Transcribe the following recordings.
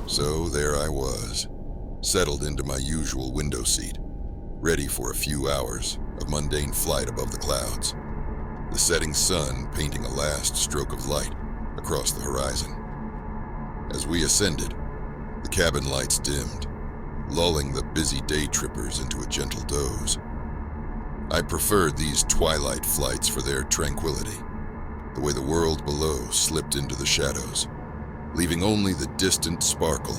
So there I was, settled into my usual window seat, ready for a few hours of mundane flight above the clouds, the setting sun painting a last stroke of light across the horizon. As we ascended, the cabin lights dimmed, lulling the busy day trippers into a gentle doze. I preferred these twilight flights for their tranquility, the way the world below slipped into the shadows, leaving only the distant sparkle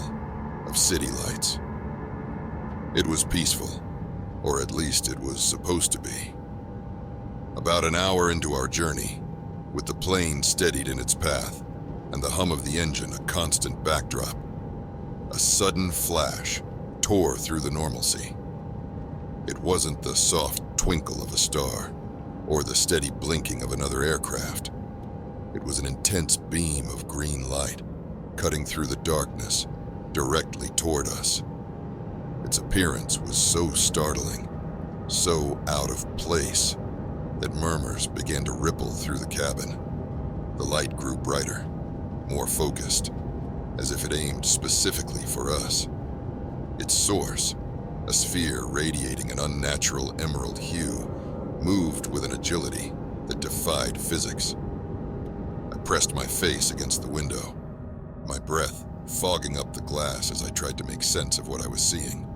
of city lights. It was peaceful, or at least it was supposed to be. About an hour into our journey, with the plane steadied in its path and the hum of the engine a constant backdrop, a sudden flash tore through the normalcy. It wasn't the soft twinkle of a star or the steady blinking of another aircraft. It was an intense beam of green light cutting through the darkness directly toward us. Its appearance was so startling, so out of place, that murmurs began to ripple through the cabin. The light grew brighter, more focused, as if it aimed specifically for us. Its source, a sphere radiating an unnatural emerald hue, moved with an agility that defied physics. I pressed my face against the window, my breath fogging up the glass as I tried to make sense of what I was seeing.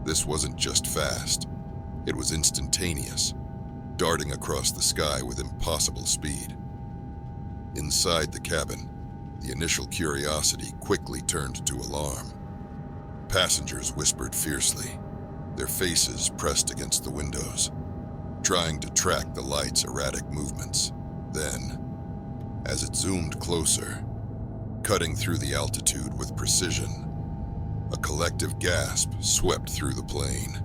This wasn't just fast, it was instantaneous, darting across the sky with impossible speed. Inside the cabin, the initial curiosity quickly turned to alarm. Passengers whispered fiercely, their faces pressed against the windows, trying to track the light's erratic movements. Then, as it zoomed closer, cutting through the altitude with precision, a collective gasp swept through the plane.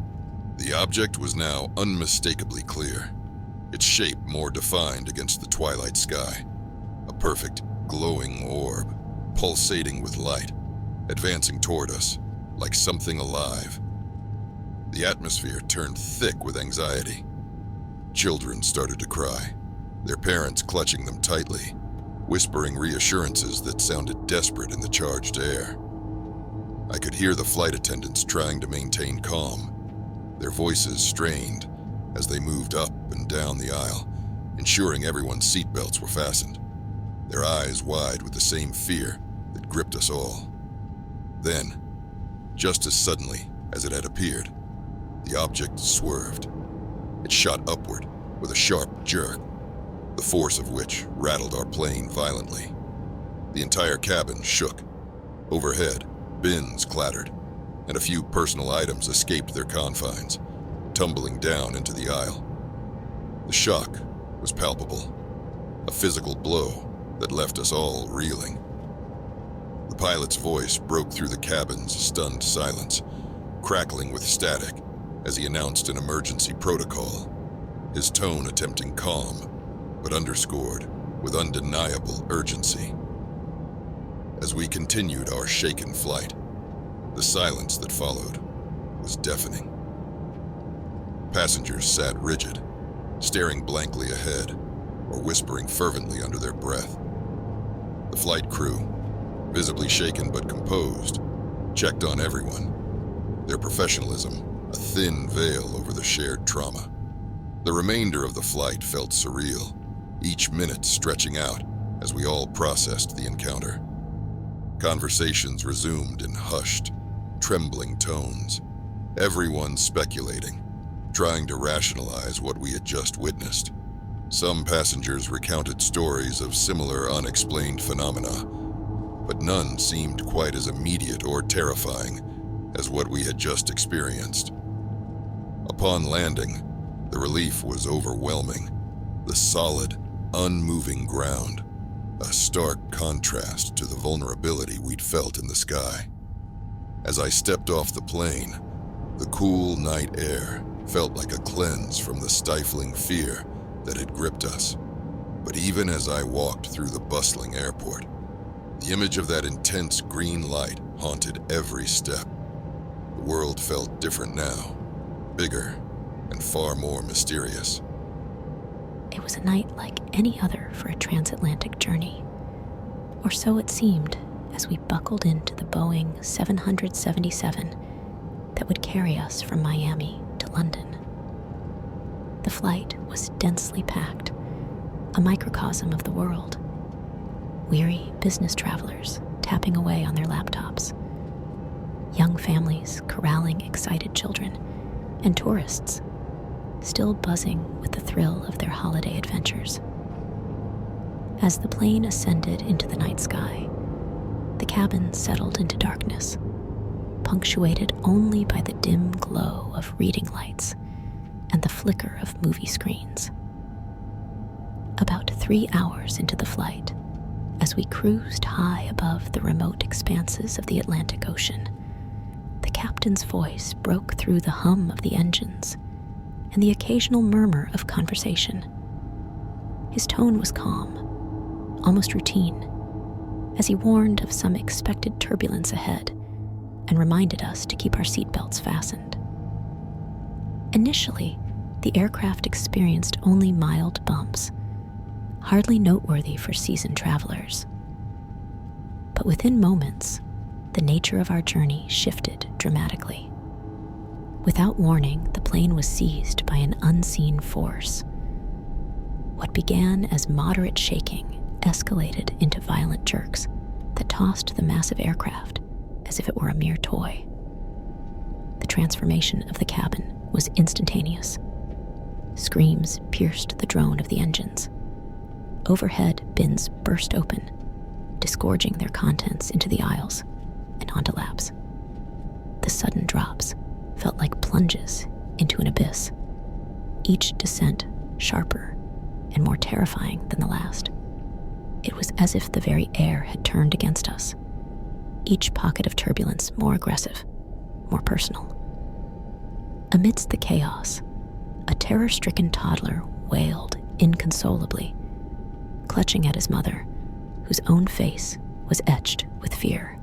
The object was now unmistakably clear, its shape more defined against the twilight sky, a perfect glowing orb, pulsating with light, advancing toward us like something alive. The atmosphere turned thick with anxiety. Children started to cry, their parents clutching them tightly, whispering reassurances that sounded desperate in the charged air. I could hear the flight attendants trying to maintain calm, their voices strained as they moved up and down the aisle, ensuring everyone's seatbelts were fastened, their eyes wide with the same fear that gripped us all. Then, just as suddenly as it had appeared, the object swerved. It shot upward with a sharp jerk, the force of which rattled our plane violently. The entire cabin shook. Overhead, bins clattered, and a few personal items escaped their confines, tumbling down into the aisle. The shock was palpable, a physical blow that left us all reeling. The pilot's voice broke through the cabin's stunned silence, crackling with static as he announced an emergency protocol, his tone attempting calm, but underscored with undeniable urgency. As we continued our shaken flight, the silence that followed was deafening. Passengers sat rigid, staring blankly ahead or whispering fervently under their breath. The flight crew, visibly shaken but composed, checked on everyone, their professionalism a thin veil over the shared trauma. The remainder of the flight felt surreal, each minute stretching out as we all processed the encounter. Conversations resumed in hushed, trembling tones, everyone speculating, trying to rationalize what we had just witnessed. Some passengers recounted stories of similar unexplained phenomena, but none seemed quite as immediate or terrifying as what we had just experienced. Upon landing, the relief was overwhelming. The solid, unmoving ground, a stark contrast to the vulnerability we'd felt in the sky. As I stepped off the plane, the cool night air felt like a cleanse from the stifling fear that had gripped us. But even as I walked through the bustling airport, the image of that intense green light haunted every step. The world felt different now, bigger and far more mysterious. It was a night like any other for a transatlantic journey. Or so it seemed, as we buckled into the Boeing 777 that would carry us from Miami to London. The flight was densely packed, a microcosm of the world. Weary business travelers tapping away on their laptops, young families corralling excited children, and tourists still buzzing with the thrill of their holiday adventures. As the plane ascended into the night sky, the cabin settled into darkness, punctuated only by the dim glow of reading lights and the flicker of movie screens. About 3 hours into the flight, as we cruised high above the remote expanses of the Atlantic Ocean, the captain's voice broke through the hum of the engines and the occasional murmur of conversation. His tone was calm, almost routine, as he warned of some expected turbulence ahead and reminded us to keep our seatbelts fastened. Initially, the aircraft experienced only mild bumps, hardly noteworthy for seasoned travelers. But within moments, the nature of our journey shifted dramatically. Without warning, the plane was seized by an unseen force. What began as moderate shaking escalated into violent jerks that tossed the massive aircraft as if it were a mere toy. The transformation of the cabin was instantaneous. Screams pierced the drone of the engines. Overhead bins burst open, disgorging their contents into the aisles and onto laps. The sudden drops felt like plunges into an abyss, each descent sharper and more terrifying than the last. It was as if the very air had turned against us, each pocket of turbulence more aggressive, more personal. Amidst the chaos, a terror-stricken toddler wailed inconsolably, clutching at his mother, whose own face was etched with fear.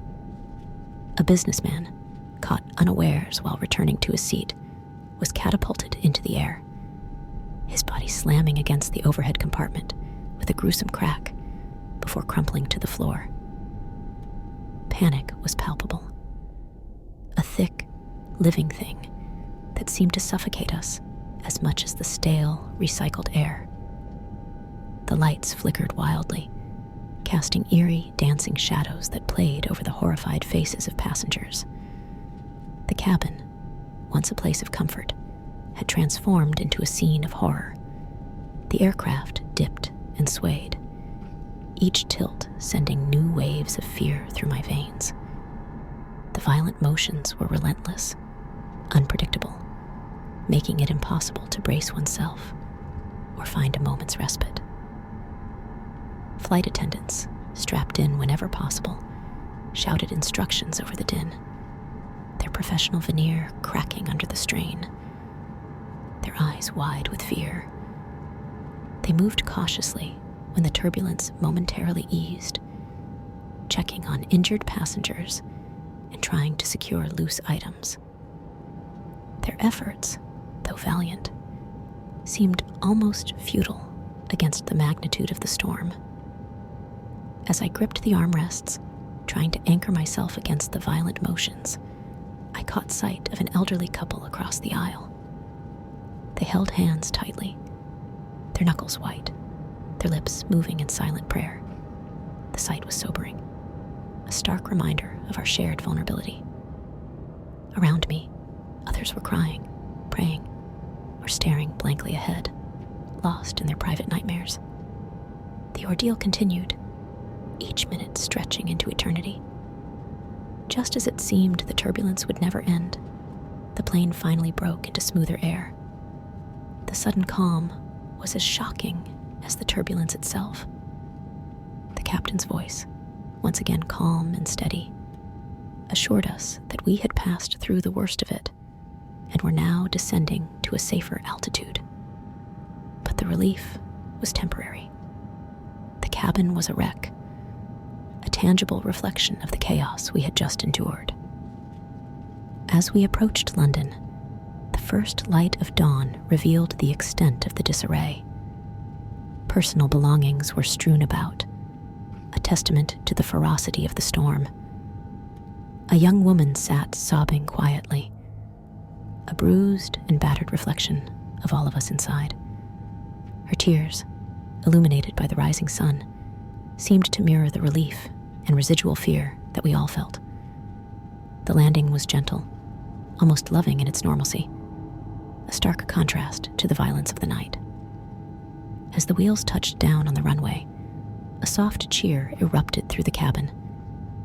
A businessman, caught unawares while returning to his seat, was catapulted into the air, his body slamming against the overhead compartment with a gruesome crack before crumpling to the floor. Panic was palpable. A thick, living thing that seemed to suffocate us as much as the stale, recycled air. The lights flickered wildly, casting eerie, dancing shadows that played over the horrified faces of passengers. The cabin, once a place of comfort, had transformed into a scene of horror. The aircraft dipped and swayed, each tilt sending new waves of fear through my veins. The violent motions were relentless, unpredictable, making it impossible to brace oneself or find a moment's respite. Flight attendants, strapped in whenever possible, shouted instructions over the din, their professional veneer cracking under the strain, their eyes wide with fear. They moved cautiously when the turbulence momentarily eased, checking on injured passengers and trying to secure loose items. Their efforts, though valiant, seemed almost futile against the magnitude of the storm. As I gripped the armrests, trying to anchor myself against the violent motions, I caught sight of an elderly couple across the aisle. They held hands tightly, their knuckles white, their lips moving in silent prayer. The sight was sobering, a stark reminder of our shared vulnerability. Around me, others were crying, praying, or staring blankly ahead, lost in their private nightmares. The ordeal continued, each minute stretching into eternity. Just as it seemed the turbulence would never end, the plane finally broke into smoother air. The sudden calm was as shocking as the turbulence itself. The captain's voice, once again calm and steady, assured us that we had passed through the worst of it and were now descending to a safer altitude. But the relief was temporary. The cabin was a wreck, a tangible reflection of the chaos we had just endured. As we approached London, the first light of dawn revealed the extent of the disarray. Personal belongings were strewn about, a testament to the ferocity of the storm. A young woman sat sobbing quietly, a bruised and battered reflection of all of us inside. Her tears, illuminated by the rising sun, seemed to mirror the relief and residual fear that we all felt. The landing was gentle, almost loving in its normalcy, a stark contrast to the violence of the night. As the wheels touched down on the runway, a soft cheer erupted through the cabin,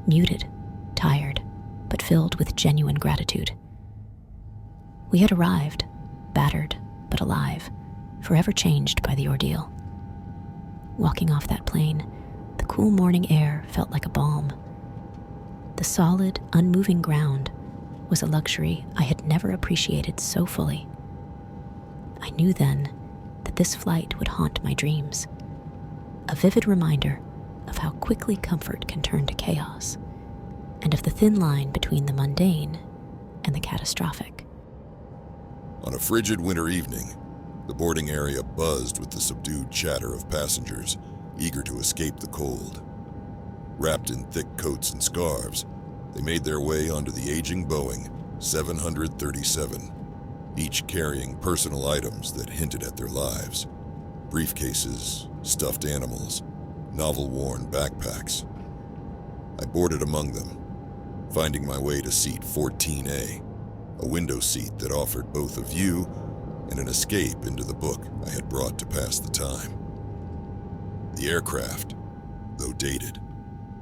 muted, tired, but filled with genuine gratitude. We had arrived, battered but alive, forever changed by the ordeal. Walking off that plane, the cool morning air felt like a balm. The solid, unmoving ground was a luxury I had never appreciated so fully. I knew then that this flight would haunt my dreams, a vivid reminder of how quickly comfort can turn to chaos, and of the thin line between the mundane and the catastrophic. On a frigid winter evening, the boarding area buzzed with the subdued chatter of passengers eager to escape the cold. Wrapped in thick coats and scarves, they made their way onto the aging Boeing 737, each carrying personal items that hinted at their lives: briefcases, stuffed animals, novel-worn backpacks. I boarded among them, finding my way to seat 14A, a window seat that offered both a view and an escape into the book I had brought to pass the time. The aircraft, though dated,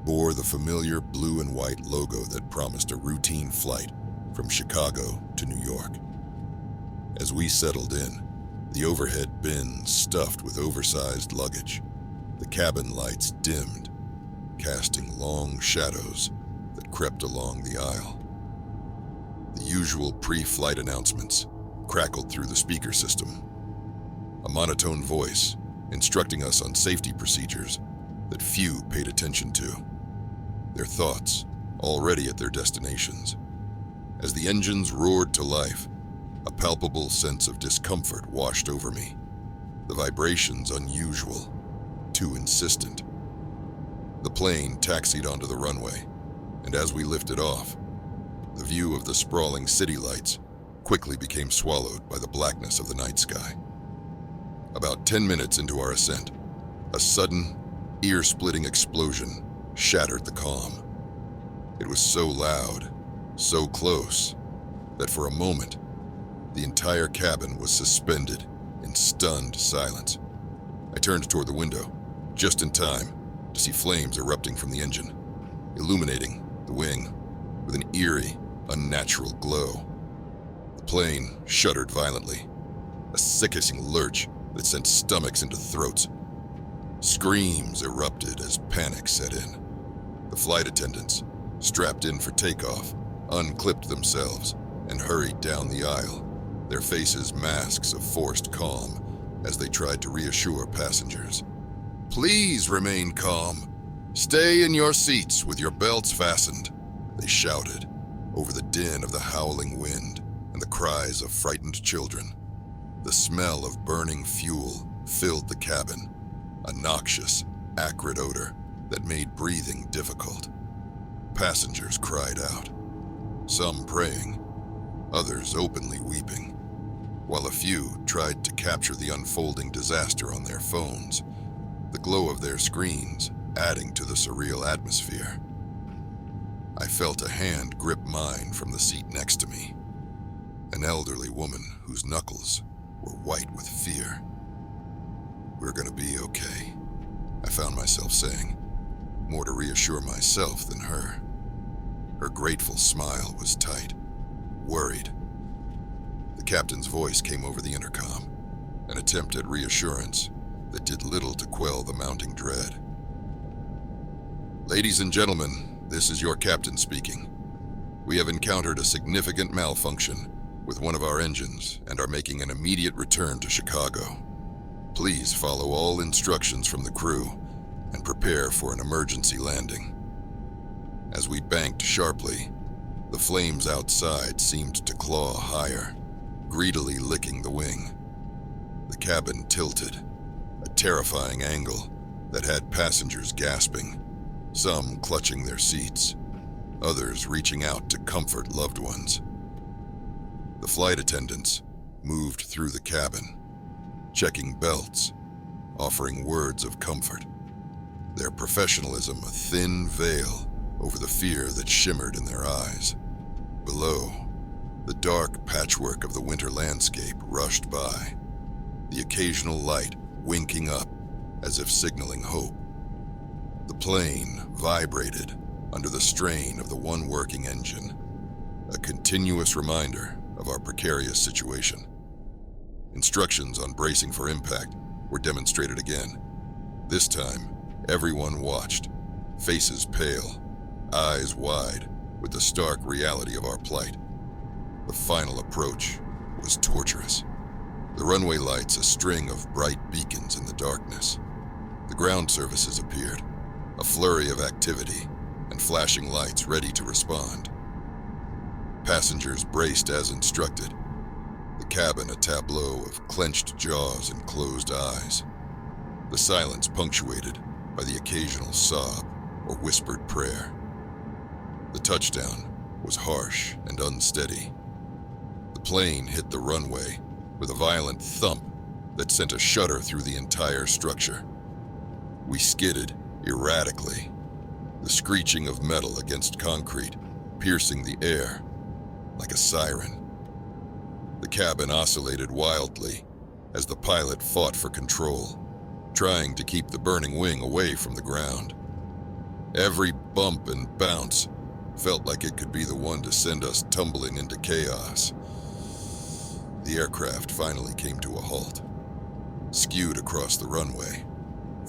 bore the familiar blue and white logo that promised a routine flight from Chicago to New York. As we settled in, the overhead bins stuffed with oversized luggage, the cabin lights dimmed, casting long shadows that crept along the aisle. The usual pre-flight announcements crackled through the speaker system, a monotone voice instructing us on safety procedures that few paid attention to, their thoughts already at their destinations. As the engines roared to life, a palpable sense of discomfort washed over me, the vibrations unusual, too insistent. The plane taxied onto the runway, and as we lifted off, the view of the sprawling city lights quickly became swallowed by the blackness of the night sky. About 10 minutes into our ascent, a sudden, ear-splitting explosion shattered the calm. It was so loud, so close, that for a moment, the entire cabin was suspended in stunned silence. I turned toward the window, just in time to see flames erupting from the engine, illuminating the wing with an eerie, unnatural glow. The plane shuddered violently, a sickening lurch that sent stomachs into throats. Screams erupted as panic set in. The flight attendants, strapped in for takeoff, unclipped themselves and hurried down the aisle, their faces masks of forced calm as they tried to reassure passengers. "Please remain calm. Stay in your seats with your belts fastened," they shouted over the din of the howling wind and the cries of frightened children. The smell of burning fuel filled the cabin, a noxious, acrid odor that made breathing difficult. Passengers cried out, some praying, others openly weeping, while a few tried to capture the unfolding disaster on their phones, the glow of their screens adding to the surreal atmosphere. I felt a hand grip mine from the seat next to me, an elderly woman whose knuckles were white with fear. "We're gonna be okay," I found myself saying, more to reassure myself than her. Her grateful smile was tight, worried. The captain's voice came over the intercom, an attempt at reassurance that did little to quell the mounting dread. "Ladies and gentlemen, this is your captain speaking. We have encountered a significant malfunction with one of our engines and are making an immediate return to Chicago. Please follow all instructions from the crew and prepare for an emergency landing." As we banked sharply, the flames outside seemed to claw higher, greedily licking the wing. The cabin tilted, a terrifying angle that had passengers gasping, some clutching their seats, others reaching out to comfort loved ones. The flight attendants moved through the cabin, checking belts, offering words of comfort, their professionalism a thin veil over the fear that shimmered in their eyes. Below, the dark patchwork of the winter landscape rushed by, the occasional light winking up as if signaling hope. The plane vibrated under the strain of the one working engine, a continuous reminder of our precarious situation. Instructions on bracing for impact were demonstrated again. This time, everyone watched, faces pale, eyes wide, with the stark reality of our plight. The final approach was torturous. The runway lights a string of bright beacons in the darkness. The ground services appeared, a flurry of activity and flashing lights ready to respond. Passengers braced as instructed, the cabin a tableau of clenched jaws and closed eyes. The silence punctuated by the occasional sob or whispered prayer. The touchdown was harsh and unsteady. The plane hit the runway with a violent thump that sent a shudder through the entire structure. We skidded erratically, the screeching of metal against concrete piercing the air like a siren. The cabin oscillated wildly as the pilot fought for control, trying to keep the burning wing away from the ground. Every bump and bounce felt like it could be the one to send us tumbling into chaos. The aircraft finally came to a halt, skewed across the runway,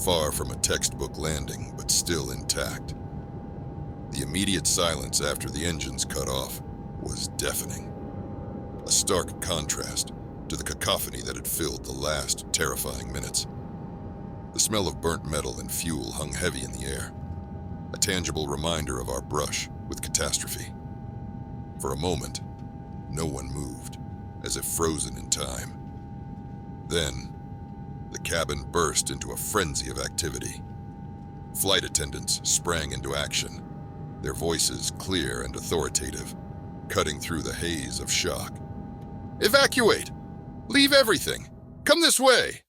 far from a textbook landing, but still intact. The immediate silence after the engines cut off was deafening, a stark contrast to the cacophony that had filled the last terrifying minutes. The smell of burnt metal and fuel hung heavy in the air, a tangible reminder of our brush with catastrophe. For a moment, no one moved, as if frozen in time. Then, the cabin burst into a frenzy of activity. Flight attendants sprang into action, their voices clear and authoritative, cutting through the haze of shock. "Evacuate! Leave everything! Come this way!"